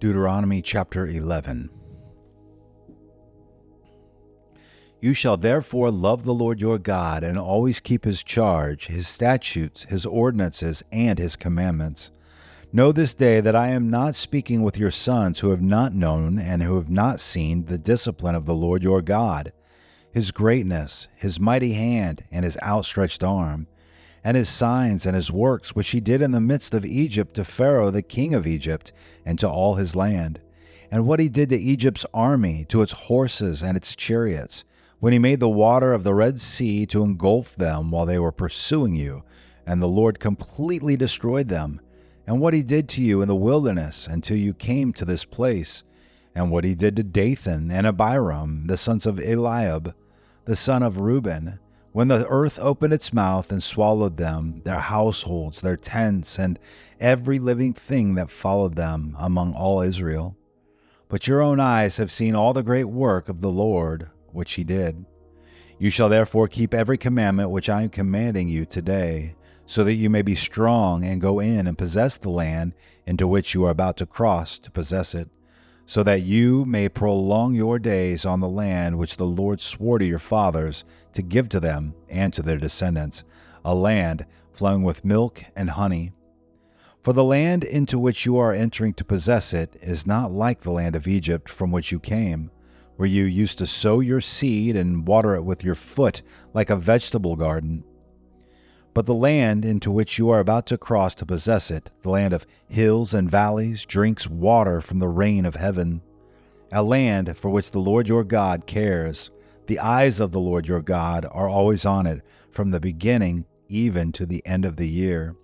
Deuteronomy chapter 11. You shall therefore love the Lord your God and always keep his charge, his statutes, his ordinances, and his commandments. Know this day that I am not speaking with your sons who have not known and who have not seen the discipline of the Lord your God, his greatness, his mighty hand, and his outstretched arm, and his signs and his works which he did in the midst of Egypt to Pharaoh the king of Egypt and to all his land, and what he did to Egypt's army, to its horses and its chariots, when he made the water of the Red Sea to engulf them while they were pursuing you, and the Lord completely destroyed them, and what he did to you in the wilderness until you came to this place, and what he did to Dathan and Abiram, the sons of Eliab, the son of Reuben, when the earth opened its mouth and swallowed them, their households, their tents, and every living thing that followed them among all Israel. But your own eyes have seen all the great work of the Lord, which he did. You shall therefore keep every commandment which I am commanding you today, so that you may be strong and go in and possess the land into which you are about to cross to possess it, so that you may prolong your days on the land which the Lord swore to your fathers to give to them and to their descendants, a land flowing with milk and honey. For the land into which you are entering to possess it is not like the land of Egypt from which you came, where you used to sow your seed and water it with your foot like a vegetable garden. But the land into which you are about to cross to possess it, the land of hills and valleys, drinks water from the rain of heaven, a land for which the Lord your God cares. The eyes of the Lord your God are always on it, from the beginning even to the end of the year.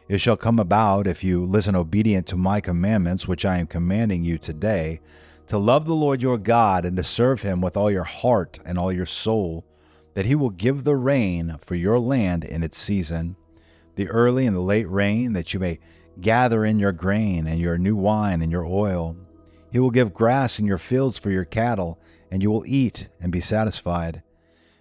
It shall come about, if you listen obedient to my commandments, which I am commanding you today, to love the Lord your God and to serve him with all your heart and all your soul, that he will give the rain for your land in its season, the early and the late rain, that you may gather in your grain and your new wine and your oil. He will give grass in your fields for your cattle, and you will eat and be satisfied.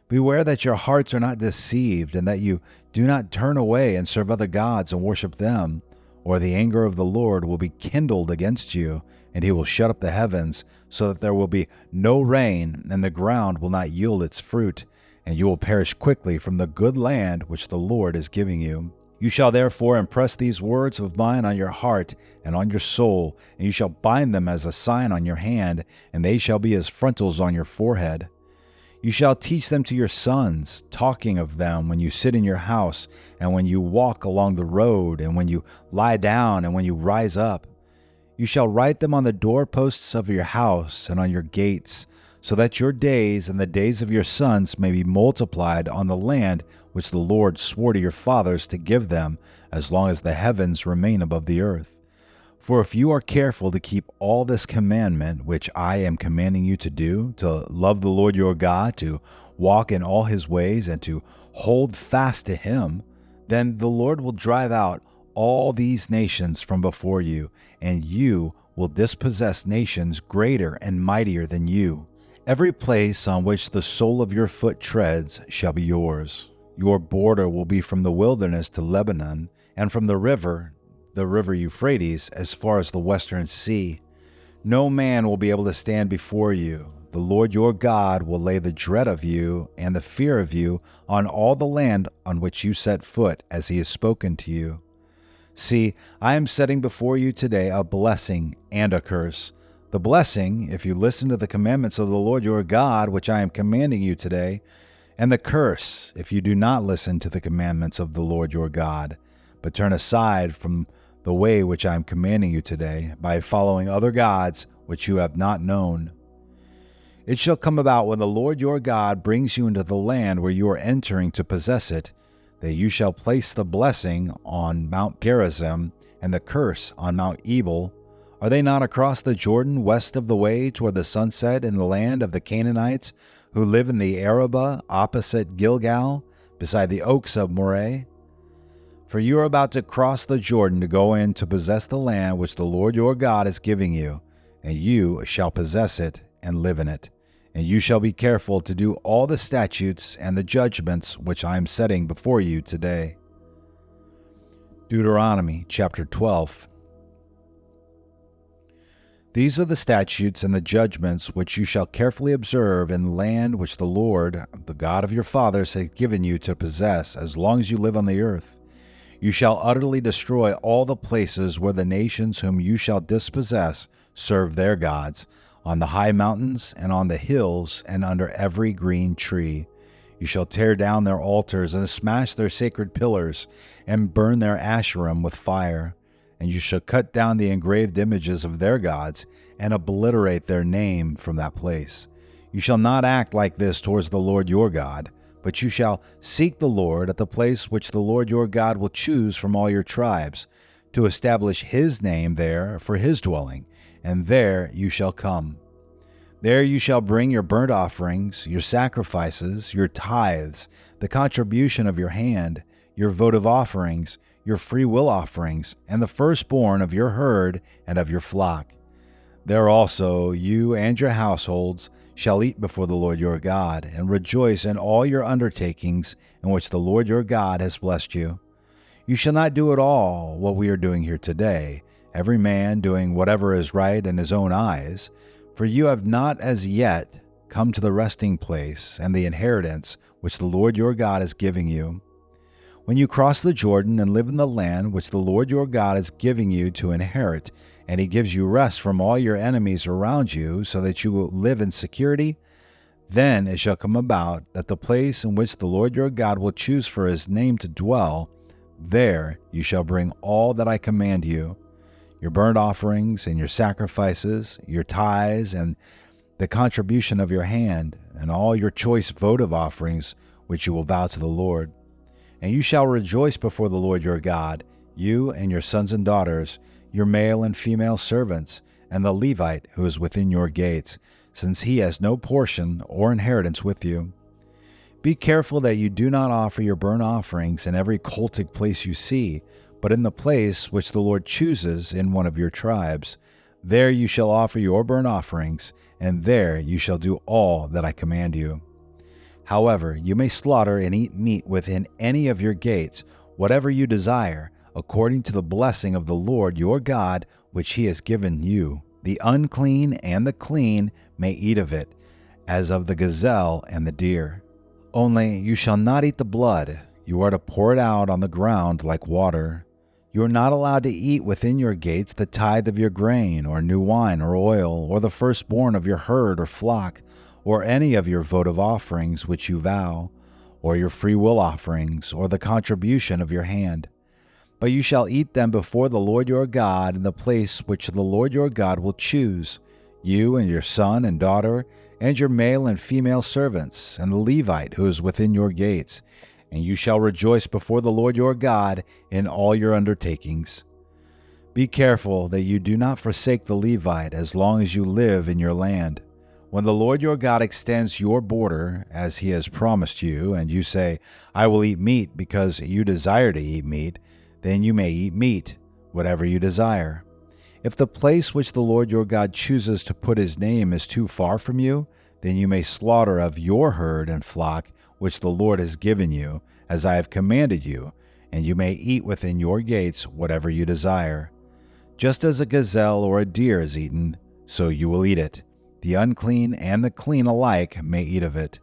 Beware that your hearts are not deceived, and that you do not turn away and serve other gods and worship them, or the anger of the Lord will be kindled against you, and he will shut up the heavens, so that there will be no rain, and the ground will not yield its fruit, and you will perish quickly from the good land which the Lord is giving you. You shall therefore impress these words of mine on your heart and on your soul, and you shall bind them as a sign on your hand, and they shall be as frontals on your forehead. You shall teach them to your sons, talking of them when you sit in your house, and when you walk along the road, and when you lie down, and when you rise up. You shall write them on the doorposts of your house and on your gates, so that your days and the days of your sons may be multiplied on the land which the Lord swore to your fathers to give them, as long as the heavens remain above the earth. For if you are careful to keep all this commandment which I am commanding you to do, to love the Lord your God, to walk in all his ways, and to hold fast to him, then the Lord will drive out all these nations from before you, and you will dispossess nations greater and mightier than you. Every place on which the sole of your foot treads shall be yours. Your border will be from the wilderness to Lebanon, and from the river Euphrates, as far as the western sea. No man will be able to stand before you. The Lord your God will lay the dread of you and the fear of you on all the land on which you set foot, as he has spoken to you. See, I am setting before you today a blessing and a curse. The blessing, if you listen to the commandments of the Lord your God, which I am commanding you today, and the curse, if you do not listen to the commandments of the Lord your God, but turn aside from the way which I am commanding you today, by following other gods which you have not known. It shall come about when the Lord your God brings you into the land where you are entering to possess it, that you shall place the blessing on Mount Gerizim and the curse on Mount Ebal. Are they not across the Jordan west of the way toward the sunset in the land of the Canaanites, who live in the Arabah opposite Gilgal, beside the oaks of Moreh? For you are about to cross the Jordan to go in to possess the land which the Lord your God is giving you, and you shall possess it and live in it. And you shall be careful to do all the statutes and the judgments which I am setting before you today. Deuteronomy chapter 12. These are the statutes and the judgments which you shall carefully observe in the land which the Lord, the God of your fathers, has given you to possess as long as you live on the earth. You shall utterly destroy all the places where the nations whom you shall dispossess serve their gods, on the high mountains and on the hills and under every green tree. You shall tear down their altars and smash their sacred pillars and burn their Asherim with fire. And you shall cut down the engraved images of their gods and obliterate their name from that place. You shall not act like this towards the Lord your God, but you shall seek the Lord at the place which the Lord your God will choose from all your tribes, to establish his name there for his dwelling, and there you shall come. There you shall bring your burnt offerings, your sacrifices, your tithes, the contribution of your hand, your votive offerings, your free will offerings, and the firstborn of your herd and of your flock. There also you and your households shall eat before the Lord your God, and rejoice in all your undertakings in which the Lord your God has blessed you. You shall not do at all what we are doing here today, every man doing whatever is right in his own eyes, for you have not as yet come to the resting place and the inheritance which the Lord your God is giving you. When you cross the Jordan and live in the land which the Lord your God is giving you to inherit, and he gives you rest from all your enemies around you, so that you will live in security, then it shall come about that the place in which the Lord your God will choose for his name to dwell, there you shall bring all that I command you, your burnt offerings and your sacrifices, your tithes and the contribution of your hand, and all your choice votive offerings which you will vow to the Lord. And you shall rejoice before the Lord your God, you and your sons and daughters, your male and female servants, and the Levite who is within your gates, since he has no portion or inheritance with you. Be careful that you do not offer your burnt offerings in every cultic place you see, but in the place which the Lord chooses in one of your tribes. There you shall offer your burnt offerings, and there you shall do all that I command you. However, you may slaughter and eat meat within any of your gates, whatever you desire, according to the blessing of the Lord your God, which he has given you. The unclean and the clean may eat of it, as of the gazelle and the deer. Only you shall not eat the blood. You are to pour it out on the ground like water. You are not allowed to eat within your gates the tithe of your grain, or new wine or oil, or the firstborn of your herd or flock, or any of your votive offerings which you vow, or your free will offerings, or the contribution of your hand. But you shall eat them before the Lord your God in the place which the Lord your God will choose, you and your son and daughter, and your male and female servants, and the Levite who is within your gates. And you shall rejoice before the Lord your God in all your undertakings. Be careful that you do not forsake the Levite as long as you live in your land. When the Lord your God extends your border, as he has promised you, and you say, I will eat meat because you desire to eat meat, then you may eat meat, whatever you desire. If the place which the Lord your God chooses to put his name is too far from you, then you may slaughter of your herd and flock which the Lord has given you, as I have commanded you, and you may eat within your gates whatever you desire. Just as a gazelle or a deer is eaten, so you will eat it. The unclean and the clean alike may eat of it.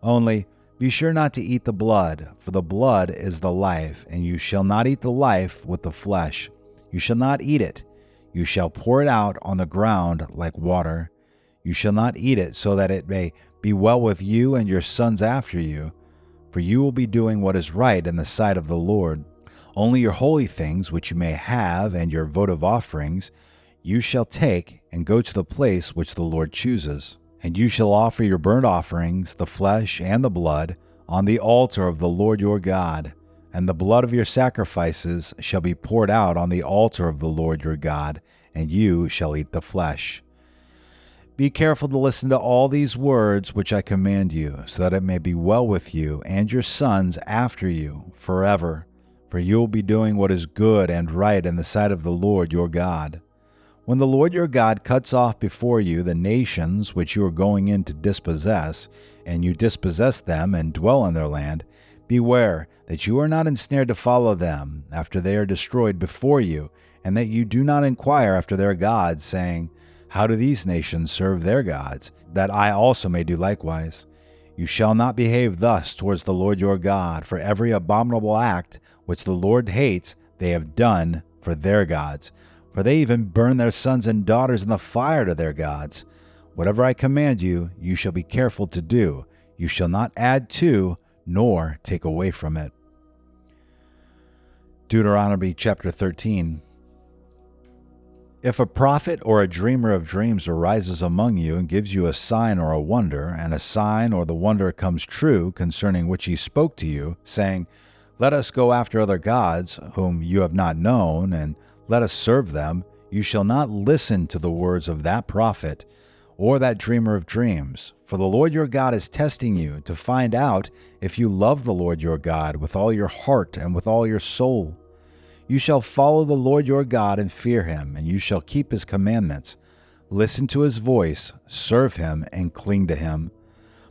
Only be sure not to eat the blood, for the blood is the life, and you shall not eat the life with the flesh. You shall not eat it. You shall pour it out on the ground like water. You shall not eat it, so that it may be well with you and your sons after you, for you will be doing what is right in the sight of the Lord. Only your holy things which you may have and your votive offerings you shall take and go to the place which the Lord chooses. And you shall offer your burnt offerings, the flesh and the blood, on the altar of the Lord your God, and the blood of your sacrifices shall be poured out on the altar of the Lord your God, and you shall eat the flesh. Be careful to listen to all these words which I command you, so that it may be well with you and your sons after you forever, for you will be doing what is good and right in the sight of the Lord your God. When the Lord your God cuts off before you the nations which you are going in to dispossess, and you dispossess them and dwell in their land, beware that you are not ensnared to follow them after they are destroyed before you, and that you do not inquire after their gods, saying, How do these nations serve their gods, that I also may do likewise? You shall not behave thus towards the Lord your God, for every abominable act which the Lord hates they have done for their gods. For they even burn their sons and daughters in the fire to their gods. Whatever I command you, you shall be careful to do. You shall not add to, nor take away from it. Deuteronomy chapter 13. If a prophet or a dreamer of dreams arises among you and gives you a sign or a wonder, and a sign or the wonder comes true concerning which he spoke to you, saying, Let us go after other gods whom you have not known, and let us serve them, you shall not listen to the words of that prophet or that dreamer of dreams. For the Lord your God is testing you to find out if you love the Lord your God with all your heart and with all your soul. You shall follow the Lord your God and fear him, and you shall keep his commandments. Listen to his voice, serve him, and cling to him.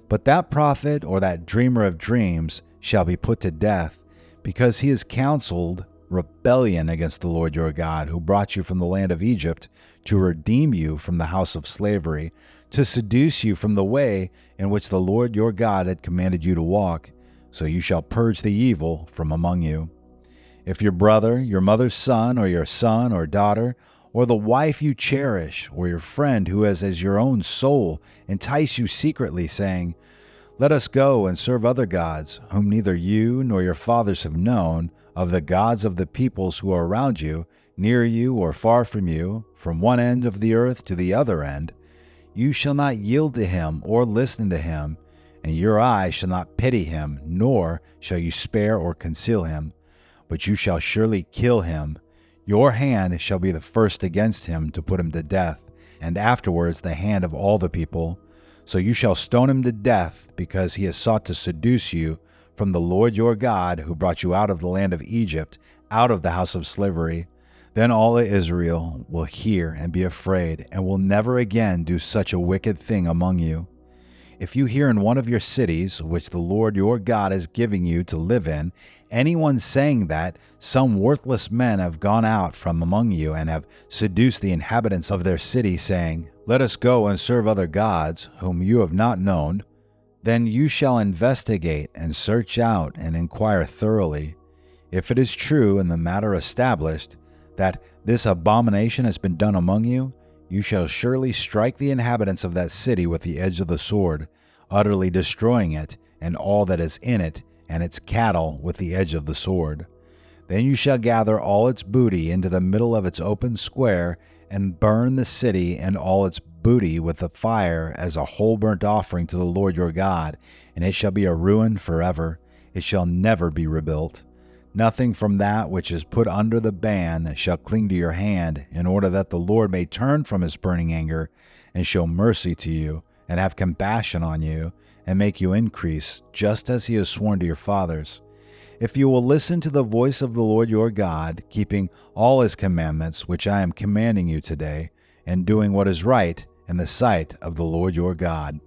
But that prophet or that dreamer of dreams shall be put to death, because he has counseled rebellion against the Lord your God, who brought you from the land of Egypt to redeem you from the house of slavery, to seduce you from the way in which the Lord your God had commanded you to walk. So you shall purge the evil from among you. If your brother, your mother's son, or your son or daughter, or the wife you cherish, or your friend who has as your own soul, entice you secretly, saying, Let us go and serve other gods, whom neither you nor your fathers have known, of the gods of the peoples who are around you, near you or far from you, from one end of the earth to the other end, you shall not yield to him or listen to him, and your eye shall not pity him, nor shall you spare or conceal him. But you shall surely kill him. Your hand shall be the first against him to put him to death, and afterwards the hand of all the people. So you shall stone him to death, because he has sought to seduce you from the Lord your God, who brought you out of the land of Egypt, out of the house of slavery. Then all Israel will hear and be afraid, and will never again do such a wicked thing among you. If you hear in one of your cities, which the Lord your God is giving you to live in, anyone saying that some worthless men have gone out from among you and have seduced the inhabitants of their city, saying, Let us go and serve other gods, whom you have not known, then you shall investigate and search out and inquire thoroughly. If it is true and the matter established that this abomination has been done among you, you shall surely strike the inhabitants of that city with the edge of the sword, utterly destroying it and all that is in it, and its cattle with the edge of the sword. Then you shall gather all its booty into the middle of its open square, and burn the city and all its booty with the fire as a whole burnt offering to the Lord your God, and it shall be a ruin forever. It shall never be rebuilt. Nothing from that which is put under the ban shall cling to your hand, in order that the Lord may turn from his burning anger, and show mercy to you, and have compassion on you, and make you increase, just as he has sworn to your fathers. If you will listen to the voice of the Lord your God, keeping all his commandments, which I am commanding you today, and doing what is right in the sight of the Lord your God.